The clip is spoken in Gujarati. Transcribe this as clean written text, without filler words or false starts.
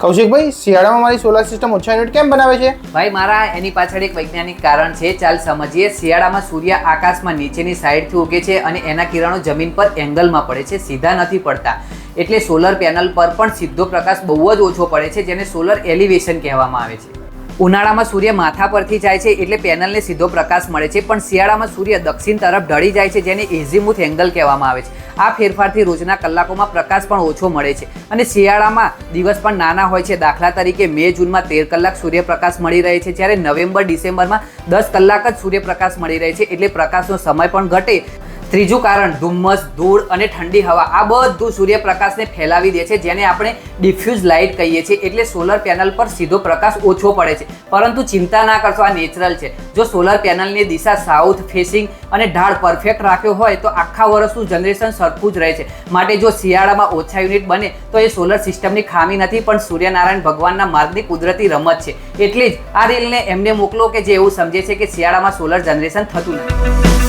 કૌશિકભાઈ, શિયાળામાં મારી સોલાર સિસ્ટમ ઓછા યુનિટ કેમ બનાવે છે? ભાઈ મારા એની પાછળ એક વૈજ્ઞાનિક કારણ છે. ચાલ સમજીએ. શિયાળામાં સૂર્ય આકાશમાં નીચેની સાઈડથી ઉગે છે અને એના કિરણો જમીન પર એંગલમાં પડે છે, સીધા નથી પડતા. એટલે સોલર પેનલ પર પણ સીધો પ્રકાશ બહુ જ ઓછો પડે છે, જેને સોલર એલિવેશન કહેવામાં આવે છે. ઉનાળામાં સૂર્ય માથા પરથી જાય છે એટલે પેનલને સીધો પ્રકાશ મળે છે, પણ શિયાળામાં સૂર્ય દક્ષિણ તરફ ઢળી જાય છે, જેને એઝીમુથ એંગલ કહેવામાં આવે છે. આ ફેરફારથી રોજના કલાકોમાં પ્રકાશ પણ ઓછો મળે છે અને શિયાળામાં દિવસ પણ નાના હોય છે. દાખલા તરીકે મે જૂનમાં 13 કલાક સૂર્યપ્રકાશ મળી રહે છે, જ્યારે નવેમ્બર ડિસેમ્બરમાં 10 કલાક જ સૂર્યપ્રકાશ મળી રહે છે, એટલે પ્રકાશનો સમય પણ ઘટે. ત્રીજું કારણ, ધુમ્મસ, ધૂળ અને ઠંડી હવા આ બધું સૂર્યપ્રકાશને ફેલાવી દે છે, જેને આપણે ડિફ્યુઝ લાઇટ કહીએ છીએ. એટલે સોલર પેનલ પર સીધો પ્રકાશ ઓછો પડે છે. પરંતુ ચિંતા ના કરશો, આ નેચરલ છે. જો સોલર પેનલની દિશા સાઉથ ફેસિંગ અને ઢાળ પરફેક્ટ રાખ્યો હોય તો આખા વર્ષનું જનરેશન સરખું જ રહે છે. માટે જો શિયાળામાં ઓછા યુનિટ બને તો એ સોલર સિસ્ટમની ખામી નથી, પણ સૂર્યનારાયણ ભગવાનના માર્ગની કુદરતી રમત છે. એટલે જ આ રીલને એમને મોકલો કે જે એવું સમજે છે કે શિયાળામાં સોલર જનરેશન થતું નથી.